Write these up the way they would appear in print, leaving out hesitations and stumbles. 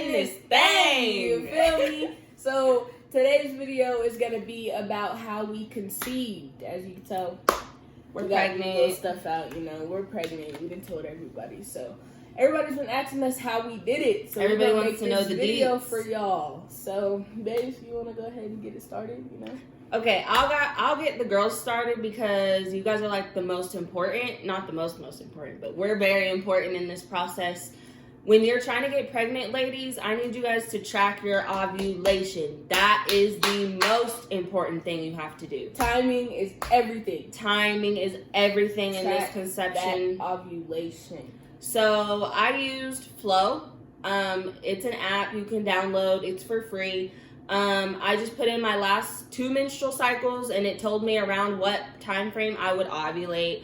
in this thing. You feel me? So today's video is gonna be about how we conceived. As you can tell, we're we pregnant. Got little stuff out, you know. We're pregnant. We done told everybody. So everybody's been asking us how we did it. So everybody wants to know the video deets for y'all. So, babes, you wanna go ahead and get it started? You know. Okay, I'll get the girls started because you guys are like the most important. Not the most important, but we're very important in this process. When you're trying to get pregnant, ladies, I need you guys to track your ovulation. That is the most important thing you have to do. Timing is everything. Timing is everything in this conception. That ovulation. So I used Flow. It's an app you can download. It's for free. I just put in my last 2 menstrual cycles and it told me around what time frame I would ovulate.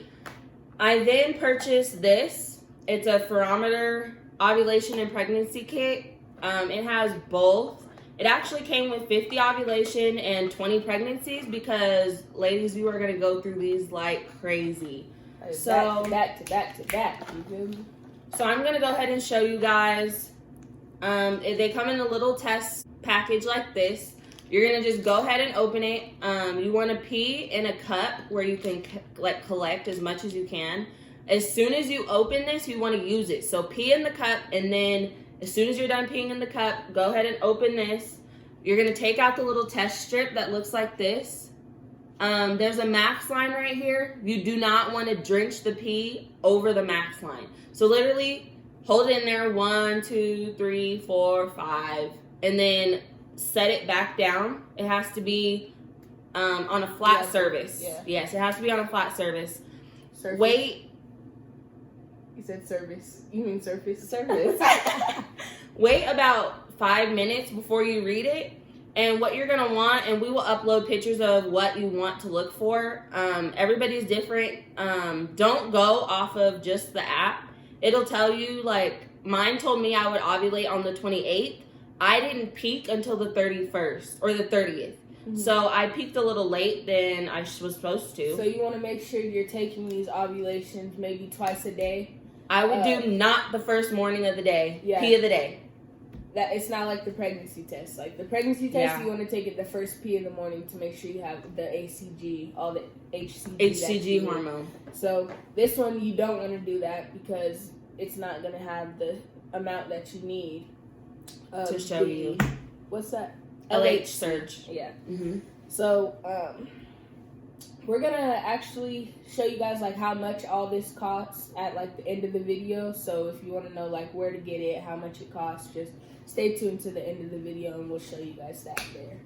I then purchased this. It's a Ferrometer ovulation and pregnancy kit. It has both. It actually came with 50 ovulation and 20 pregnancies because, ladies, we were going to go through these like crazy. So back to back. You feel me? So I'm going to go ahead and show you guys. They come in a little test package like this. You're going to just go ahead and open it. You want to pee in a cup where you can collect as much as you can. As soon as you open this, you want to use it. So pee in the cup, and then as soon as you're done peeing in the cup, go ahead and open this. You're going to take out the little test strip that looks like this. There's a max line right here. You do not want to drench the pee over the max line. So literally hold it in there 1, 2, 3, 4, 5, and then set it back down. It has to be on a flat surface. Yeah. Yes, it has to be on a flat surface. Surface. Wait. You said service. You mean surface? Service. Wait about 5 minutes before you read it. And what you're going to want, and we will upload pictures of what you want to look for. Everybody's different. Don't go off of just the app. It'll tell you, like, mine told me I would ovulate on the 28th. I didn't peak until the 31st or the 30th. Mm-hmm. So I peaked a little late than I was supposed to. So you want to make sure you're taking these ovulations maybe twice a day. I would do not the first morning of the day. Yeah. Pee of the day. That it's not like the pregnancy test. Like the pregnancy test, you want to take it the first pee in the morning to make sure you have the ACG, all the HCG hormone. So this one you don't want to do that because it's not going to have the amount that you need to show you. What's that? LH surge. Yeah. Mm-hmm. So we're gonna actually show you guys like how much all this costs at like the end of the video. So if you want to know like where to get it, how much it costs, just stay tuned to the end of the video and we'll show you guys that there.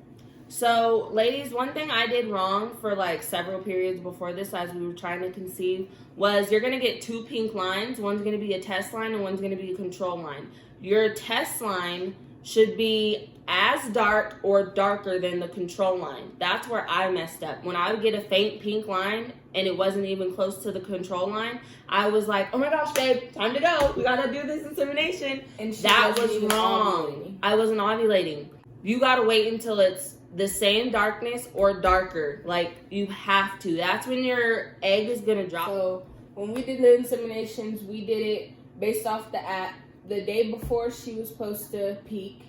So ladies, one thing I did wrong for like several periods before this as we were trying to conceive was you're gonna get 2 pink lines. One's gonna be a test line and one's gonna be a control line. Your test line should be as dark or darker than the control line. That's where I messed up. When I would get a faint pink line and it wasn't even close to the control line, I was like, oh my gosh, babe, time to go. We gotta do this insemination. And that was wrong. I wasn't ovulating. You gotta wait until it's the same darkness or darker. Like, you have to. That's when your egg is gonna drop. So when we did the inseminations, we did it based off the app. The day before she was supposed to peak,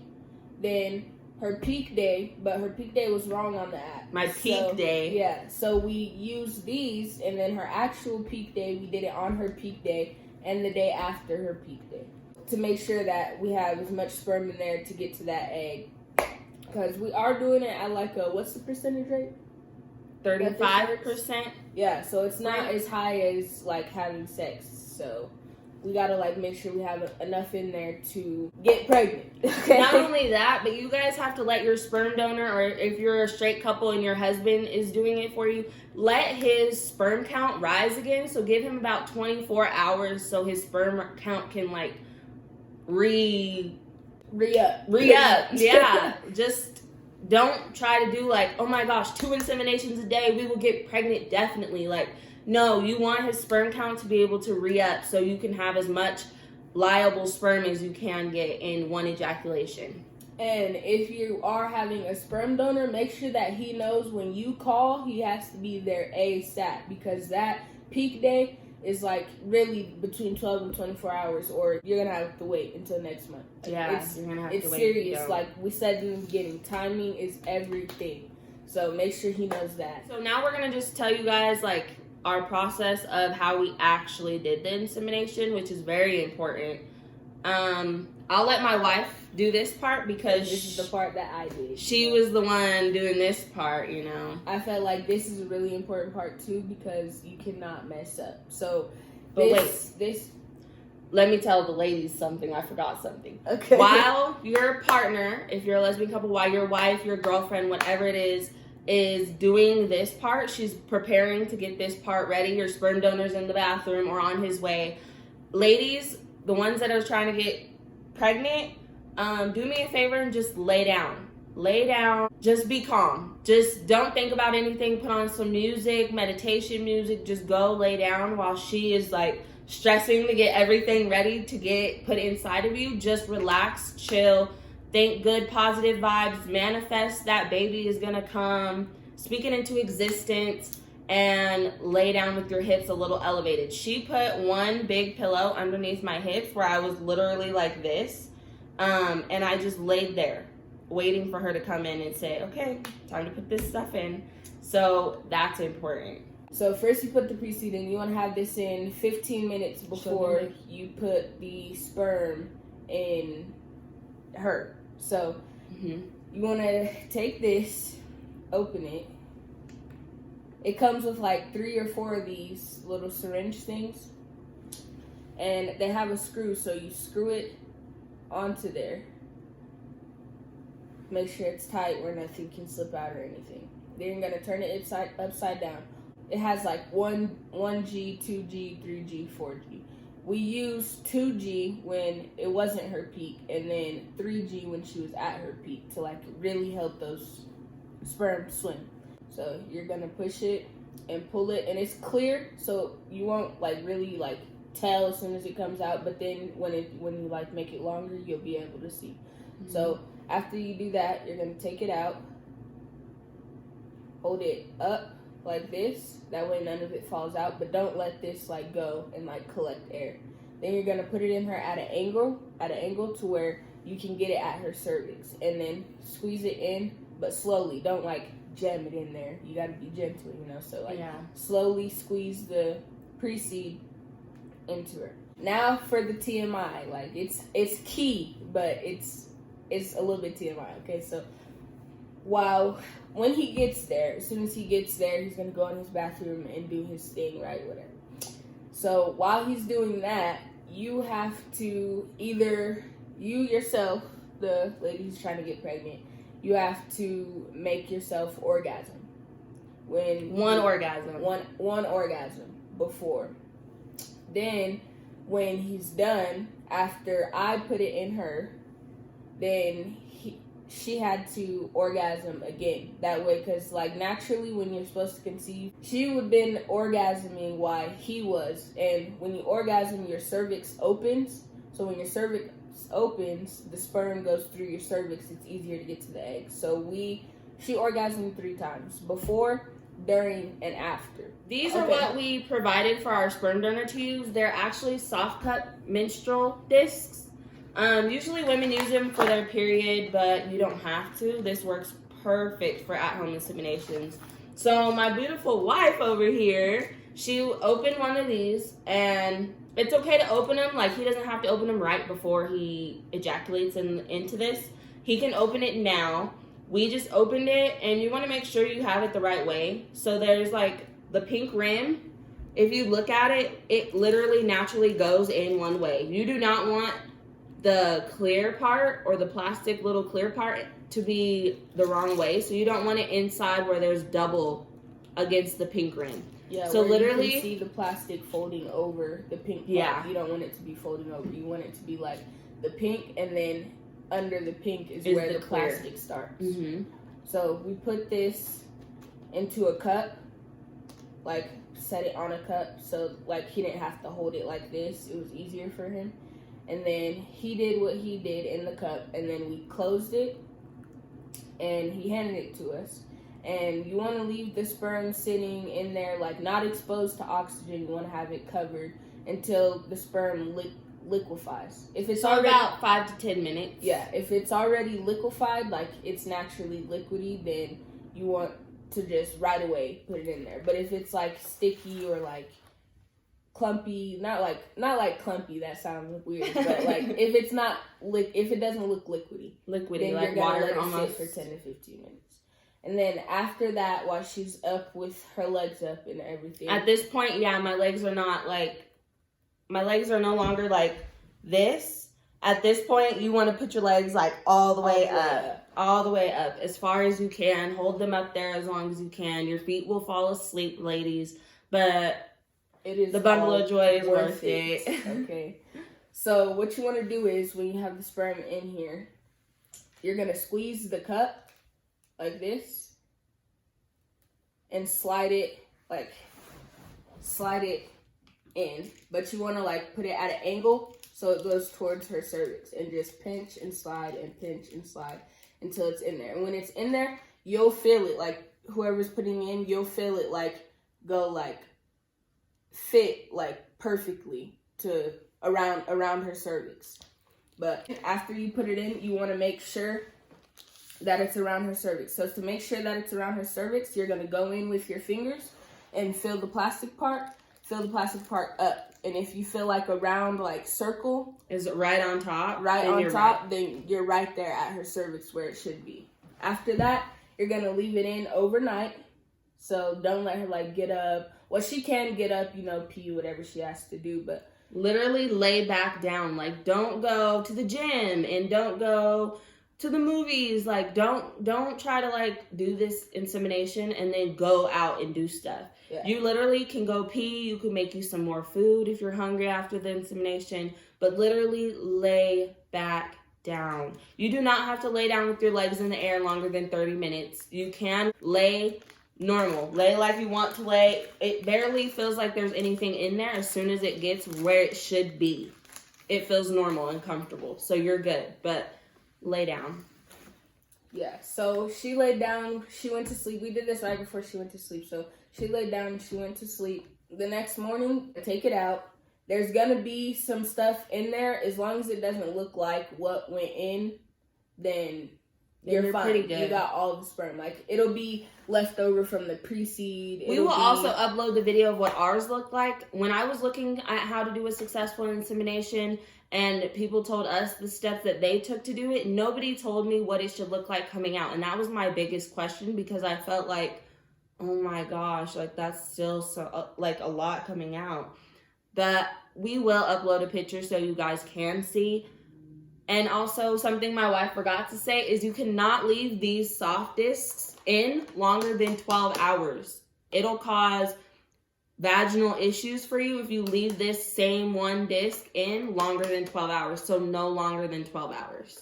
then her peak day, but her peak day was wrong on the app. My peak day. Yeah, so we used these, and then her actual peak day, we did it on her peak day and the day after her peak day to make sure that we have as much sperm in there to get to that egg. Because we are doing it at like what's the percentage rate? 35%. Yeah, so it's not as high as like having sex, so we gotta like make sure we have enough in there to get pregnant. Okay? Not only that, but you guys have to let your sperm donor, or if you're a straight couple and your husband is doing it for you, let his sperm count rise again. So give him about 24 hours so his sperm count can like re-up. Yeah, just don't try to do like, oh my gosh, 2 inseminations a day, we will get pregnant definitely. Like, no, you want his sperm count to be able to re-up so you can have as much liable sperm as you can get in one ejaculation. And if you are having a sperm donor, make sure that he knows when you call, he has to be there ASAP, because that peak day is like really between 12 and 24 hours, or you're gonna have to wait until next month. Yeah, you're gonna have to wait. It's serious. Like we said in the beginning, timing is everything. So make sure he knows that. So now we're gonna just tell you guys like our process of how we actually did the insemination, which is very important. I'll let my wife do this part because this is the part that I did. She was the one doing this part, you know. I felt like this is a really important part too because you cannot mess up. So, but let me tell the ladies something. I forgot something. Okay. While your partner, if you're a lesbian couple, while your wife, your girlfriend, whatever it is doing this part, she's preparing to get this part ready. Your sperm donor's in the bathroom or on his way. Ladies, the ones that are trying to get pregnant, do me a favor and just lay down. Lay down. Just be calm. Just don't think about anything. Put on some music, meditation music. Just go lay down while she is like stressing to get everything ready to get put inside of you. Just relax, chill, think good, positive vibes, manifest that baby is gonna come, speak it into existence, and lay down with your hips a little elevated. She put one big pillow underneath my hips where I was literally like this, and I just laid there waiting for her to come in and say, okay, time to put this stuff in. So that's important. So first you put the pre-seed in. You want to have this in 15 minutes before you put the sperm in her. So you want to take this, open it. It comes with like 3 or 4 of these little syringe things. And they have a screw, so you screw it onto there. Make sure it's tight where nothing can slip out or anything. Then you're going to turn it upside down. It has like 1G, 2G, 3G, 4G. We used 2G when it wasn't her peak, and then 3G when she was at her peak to like really help those sperm swim. So you're gonna push it and pull it, and it's clear, so you won't like really like tell as soon as it comes out. But then when you like make it longer, you'll be able to see. So after you do that, you're gonna take it out, hold it up like this, that way none of it falls out, but don't let this like go and like collect air. Then you're gonna put it in her at an angle to where you can get it at her cervix, and then squeeze it in, but slowly. Don't like jam it in there. You gotta be gentle, you know. So like slowly squeeze the pre-seed into her. Now for the TMI, like it's key, but it's a little bit TMI. Okay, so when he gets there, as soon as he gets there, he's gonna go in his bathroom and do his thing, right? Whatever. So while he's doing that, you have to either you yourself, the lady who's trying to get pregnant, you have to make yourself orgasm. One orgasm before. Then when he's done, after I put it in her, then she had to orgasm again. That way, because like naturally when you're supposed to conceive, she would have been orgasming while he was. And when you orgasm, your cervix opens. So when your cervix opens, the sperm goes through your cervix. It's easier to get to the egg. So she orgasmed 3 times: before, during, and after. These are what we provided for our sperm donor to use. They're actually soft cut menstrual discs. Usually women use them for their period, but you don't have to. This works perfect for at-home inseminations. So my beautiful wife over here, she opened one of these, and it's okay to open them. Like, he doesn't have to open them right before he ejaculates into this. He can open it now. We just opened it, and you want to make sure you have it the right way. So there's like the pink rim. If you look at it, it literally naturally goes in one way. You do not want the clear part or the plastic little clear part to be the wrong way. So you don't want it inside where there's double against the pink rim. Yeah, so literally you can see the plastic folding over the pink part. Yeah. You don't want it to be folding over. You want it to be like the pink, and then under the pink is where the plastic starts. So we put this into a cup, like set it on a cup, so like he didn't have to hold it like this. It was easier for him. And then he did what he did in the cup, and then we closed it, and he handed it to us. And you want to leave the sperm sitting in there, like not exposed to oxygen. You want to have it covered until the sperm liquefies. If it's already about 5 to 10 minutes. Yeah, if it's already liquefied, like it's naturally liquidy, then you want to just right away put it in there. But if it's like sticky or like clumpy, not like clumpy, that sounds weird, but like if it's not if it doesn't look liquidy, then like you're gonna let it sit for 10 to 15 minutes. And then after that, while she's up with her legs up and everything. At this point, yeah, my legs are no longer like this. At this point, you want to put your legs like all the way up, as far as you can. Hold them up there as long as you can. Your feet will fall asleep, ladies, but it is the bundle of joy is worth it. Okay. So what you want to do is when you have the sperm in here, you're going to squeeze the cup like this and slide it in, but you want to like put it at an angle so it goes towards her cervix, and just pinch and slide until it's in there. And when it's in there, you'll feel it, like whoever's putting it in, you'll feel it like go like fit like perfectly to around her cervix. But after you put it in, you want to make sure that it's around her cervix. So to make sure that it's around her cervix, you're going to go in with your fingers and fill the plastic part up. And if you feel like a round like circle is it right on top, then you're right there at her cervix where it should be. After that, you're going to leave it in overnight. So don't let her like get up. Well, she can get up, pee, whatever she has to do, but literally lay back down. Like, don't go to the gym and don't go to the movies. Like, don't try to like do this insemination and then go out and do stuff. Yeah. You literally can go pee. You can make you some more food if you're hungry after the insemination, but literally lay back down. You do not have to lay down with your legs in the air longer than 30 minutes. You can lay normal. Lay like you want to lay. It barely feels like there's anything in there as soon as it gets where it should be. It feels normal and comfortable. So you're good, but lay down. Yeah, so she laid down. She went to sleep. We did this right before she went to sleep. So she laid down and she went to sleep. The next morning, take it out. There's going to be some stuff in there. As long as it doesn't look like what went in, then you're fine. Pretty good. You got all the sperm. Like, it'll be left over from the pre-seed. We will also upload the video of what ours looked like. When I was looking at how to do a successful insemination and people told us the steps that they took to do it, nobody told me what it should look like coming out. And that was my biggest question, because I felt like, oh my gosh, like that's still so like a lot coming out. But we will upload a picture so you guys can see. And also, something my wife forgot to say is you cannot leave these soft discs in longer than 12 hours. It'll cause vaginal issues for you if you leave this same one disc in longer than 12 hours. So no longer than 12 hours.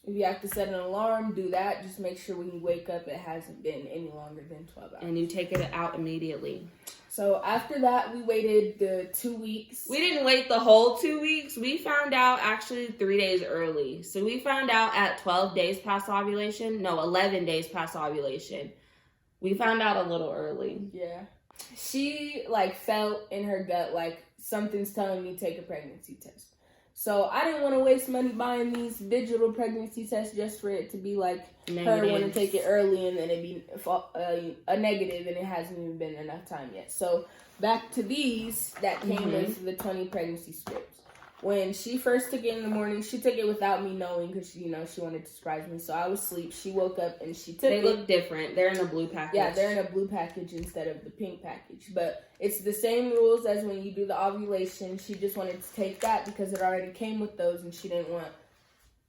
If you have to set an alarm, do that. Just make sure when you wake up, it hasn't been any longer than 12 hours. And you take it out immediately. So after that, we waited the 2 weeks. We didn't wait the whole 2 weeks. We found out actually 3 days early. So we found out at 12 days past ovulation. No, 11 days past ovulation. We found out a little early. Yeah. She felt in her gut like something's telling me to take a pregnancy test. So I didn't want to waste money buying these digital pregnancy tests just for it to be like her want to take it early and then it be a negative and it hasn't even been enough time yet. So back to these that came with the 20 pregnancy strips. When she first took it in the morning, she took it without me knowing because, she wanted to surprise me. So I was asleep. She woke up and she took it. They look different. They're in a blue package. Yeah, they're in a blue package instead of the pink package. But it's the same rules as when you do the ovulation. She just wanted to take that because it already came with those and she didn't want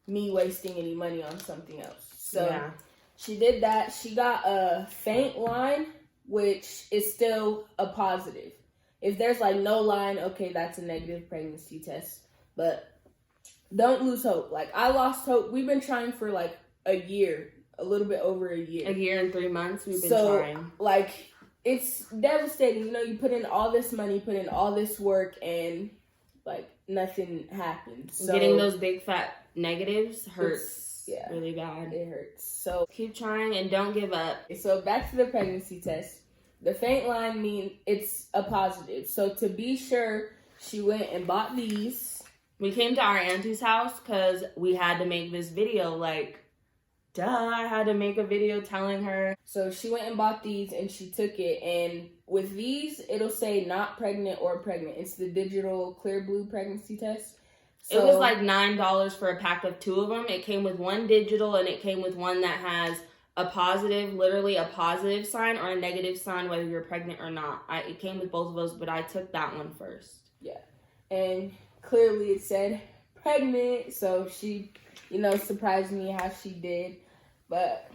me wasting any money on something else. So yeah. She did that. She got a faint line, which is still a positive. If there's no line, okay, that's a negative pregnancy test. But don't lose hope. I lost hope. We've been trying for a year, a little bit over a year. A year and 3 months we've been trying. It's devastating. You put in all this money, put in all this work, and nothing happened. So getting those big fat negatives hurts. really bad. It hurts. So keep trying and don't give up. So back to the pregnancy test. The faint line means it's a positive. So to be sure, she went and bought these. We came to our auntie's house because we had to make this video. Like, duh, I had to make a video telling her. So she went and bought these and she took it. And with these, it'll say not pregnant or pregnant. It's the digital clear blue pregnancy test. So, it was like $9 for a pack of 2 of them. It came with one digital and it came with one that has a positive, literally a positive sign or a negative sign, whether you're pregnant or not. It came with both of those, but I took that one first. Yeah. And clearly it said pregnant. So she, surprised me how she did. But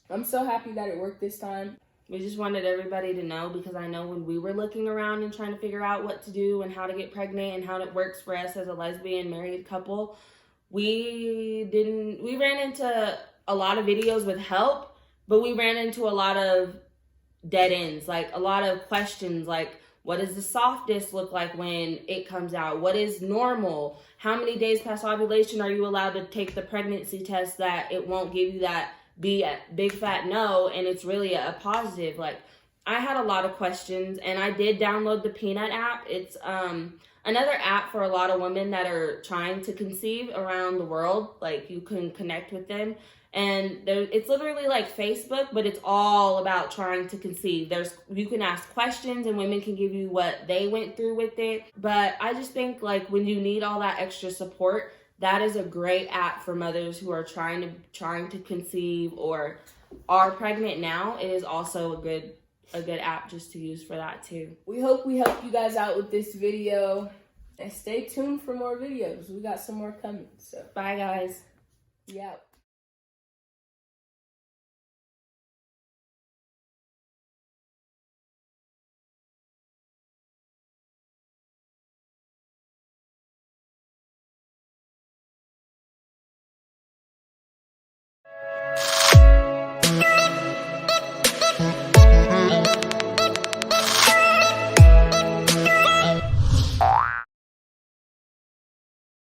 I'm so happy that it worked this time. We just wanted everybody to know, because I know when we were looking around and trying to figure out what to do and how to get pregnant and how it works for us as a lesbian married couple, we ran into a lot of videos with help, but we ran into a lot of dead ends, like a lot of questions, like what does the soft disc look like when it comes out? What is normal? How many days past ovulation are you allowed to take the pregnancy test that it won't give you that big fat no and it's really a positive? Like, I had a lot of questions, and I did download the Peanut app. It's another app for a lot of women that are trying to conceive around the world. Like, you can connect with them, and it's literally like Facebook, but it's all about trying to conceive. You can ask questions and women can give you what they went through with it. But I just think, like, when you need all that extra support, that is a great app for mothers who are trying to conceive or are pregnant now. It is also a good app just to use for that too. We hope we helped you guys out with this video, and stay tuned for more videos. We got some more coming. So bye guys. Yeah.